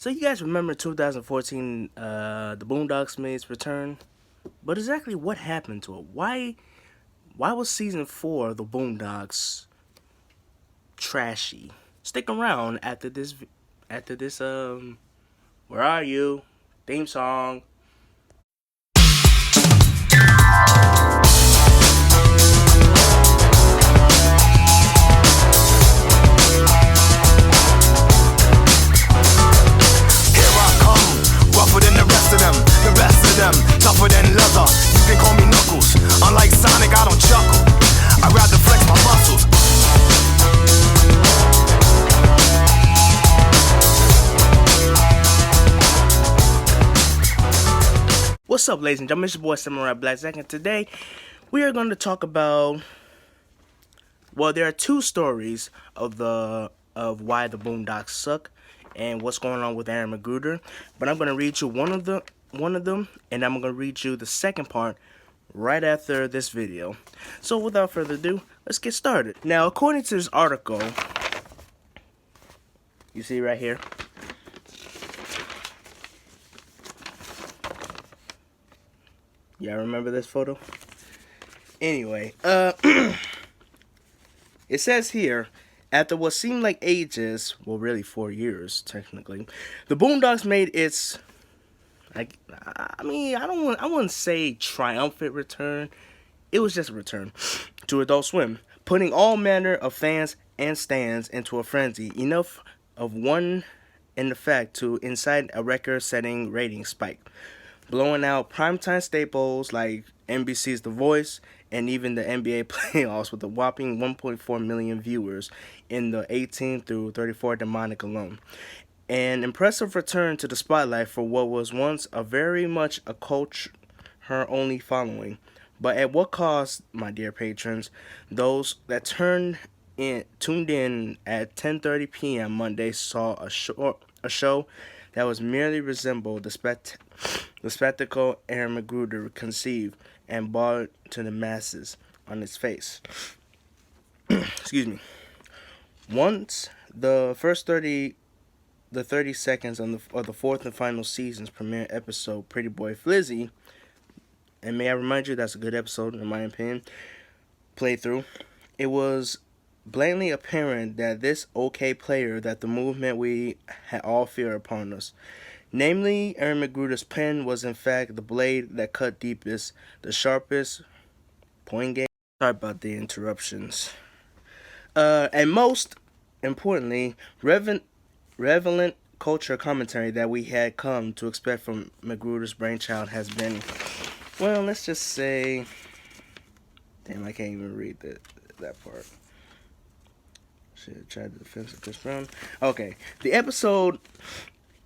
So you guys remember 2014, the Boondocks made its return? But exactly what happened to it? Why was season 4 of the Boondocks trashy? Stick around after this Where Are You? Theme song. Here I come, rougher than the rest of them, tougher than leather. You can call me Knuckles. Unlike Sonic, I don't chuckle. I rather flex my muscles. What's up, ladies and gentlemen? It's your boy Samurai Black Zack, and today we are going to talk about. Well, there are two stories of why the Boondocks suck and what's going on with Aaron McGruder. But I'm going to read you one of them, and I'm going to read you the second part right after this video. So without further ado, let's get started. Now, according to this article, you see right here. Y'all remember this photo? Anyway, it says here, after what seemed like ages, well, really 4 years technically, the Boondocks made its, I wouldn't say triumphant return. It was just a return to Adult Swim, putting all manner of fans and stands into a frenzy, enough of one in effect to incite a record-setting rating spike, blowing out primetime staples like NBC's The Voice and even the NBA playoffs with a whopping 1.4 million viewers in the 18 through 34 demonic alone. An impressive return to the spotlight for what was once a very much a culture-only following. But at what cost, my dear patrons? Those that tuned in at 10:30 p.m. Monday saw a show that was merely resembled the spectacle Aaron McGruder conceived and brought to the masses on its face. Excuse me. Once the 30 seconds of the fourth and final season's premiere episode, Pretty Boy Flizzy, and may I remind you that's a good episode in my opinion, playthrough, it was blatantly apparent that this okay player that the movement we had all fear upon us. Namely, Aaron McGruder's pen was in fact the blade that cut deepest, the sharpest point game. Sorry about the interruptions. And most importantly, relevant culture commentary that we had come to expect from McGruder's brainchild has been, well, let's just say, damn, I can't even read that part. Should have tried to defense of Chris Brown. Okay, the episode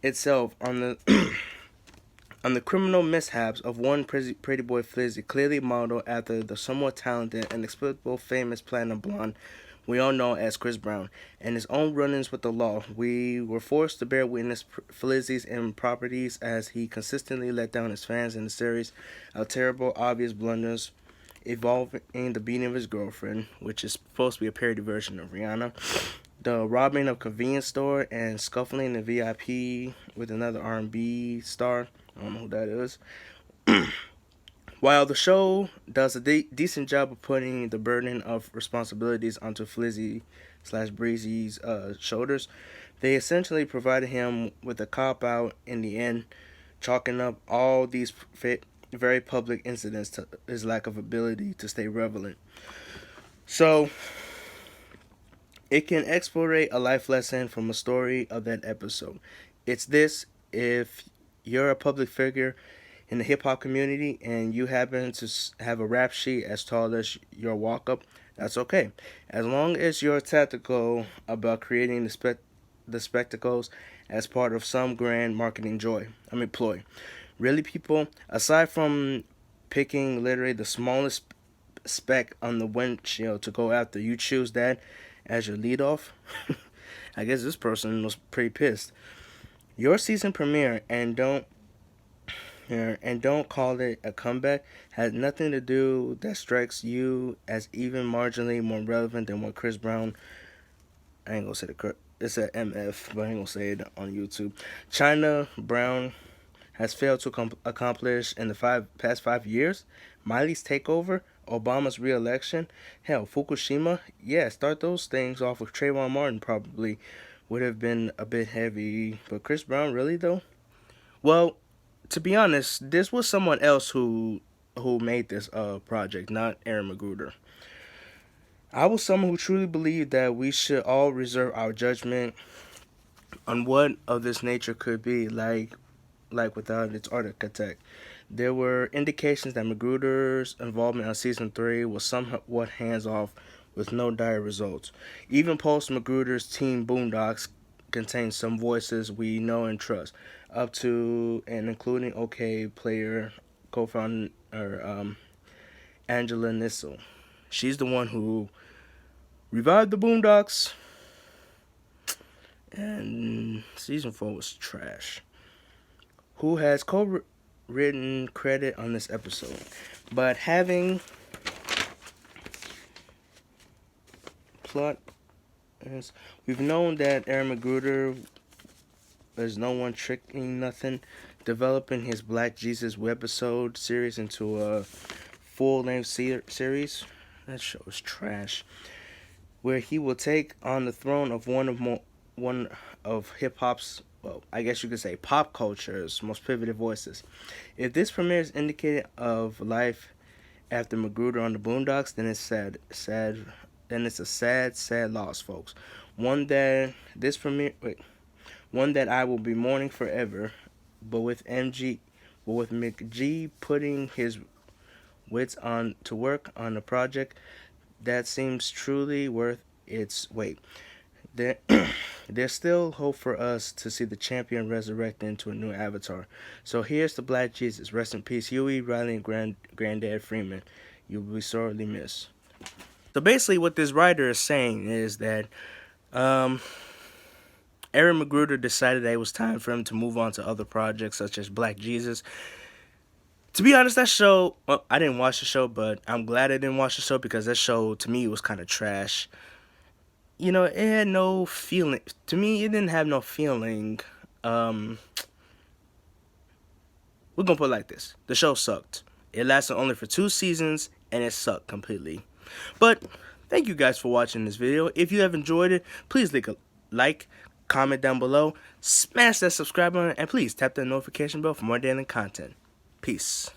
itself on the criminal mishaps of one pretty boy Flizzy, clearly modeled after the somewhat talented and inexplicable famous platinum blonde we all know as Chris Brown, and his own run-ins with the law. We were forced to bear witness Flizzy's improprieties as he consistently let down his fans in a series of terrible, obvious blunders, involving the beating of his girlfriend, which is supposed to be a parody version of Rihanna, the robbing of convenience store, and scuffling in VIP with another R&B star. I don't know who that is. While the show does a decent job of putting the burden of responsibilities onto Flizzy/Breezy's shoulders, they essentially provided him with a cop-out in the end, chalking up all these very public incidents to his lack of ability to stay relevant. So, it can exploit a life lesson from a story of that episode. It's this: if you're a public figure in the hip-hop community and you happen to have a rap sheet as tall as your walk-up, that's okay. As long as you're tactical about creating the spectacles as part of some grand marketing ploy. Really, people, aside from picking literally the smallest speck on the windshield to go after, you choose that as your leadoff? I guess this person was pretty pissed. Your season premiere and don't call it a comeback has nothing to do that strikes you as even marginally more relevant than what Chris Brown, I ain't gonna say it's a MF, but I ain't gonna say it on YouTube. China Brown has failed to accomplish in the past 5 years. Miley's takeover, Obama's re-election, hell, Fukushima. Yeah, start those things off with Trayvon Martin probably would have been a bit heavy, but Chris Brown really though? Well, to be honest, this was someone else who made this project, not Aaron McGruder. I was someone who truly believed that we should all reserve our judgment on what of this nature could be like without its architect. There were indications that Magruder's involvement on season 3 was somewhat hands off with no dire results. Even post Magruder's team Boondocks contains some voices we know and trust, up to and including OK player co-founder Angela Nissel. She's the one who revived the Boondocks, and season 4 was trash. Who has co-written credit on this episode, but having plot is, we've known that Aaron McGruder is no one tricking nothing, developing his Black Jesus webisode series into a full-length series. That show is trash. Where he will take on the throne of one of hip hop's, well, I guess you could say pop culture's most pivoted voices. If this premiere is indicated of life after Magruder on the Boondocks, then it's then it's a sad loss, folks. One that I will be mourning forever. But with McG putting his wits on to work on the project that seems truly worth its wait. There's still hope for us to see the champion resurrect into a new avatar. So here's the Black Jesus. Rest in peace, Huey, Riley, and Granddad Freeman. You'll be sorely missed. So basically what this writer is saying is that Aaron McGruder decided that it was time for him to move on to other projects such as Black Jesus. To be honest, that show, well, I didn't watch the show, but I'm glad I didn't watch the show because that show, to me, was kind of trash. You know, it had no feeling. To me, it didn't have no feeling. We're going to put it like this. The show sucked. It lasted only for 2 seasons, and it sucked completely. But thank you guys for watching this video. If you have enjoyed it, please leave a like, comment down below, smash that subscribe button, and please tap that notification bell for more daily content. Peace.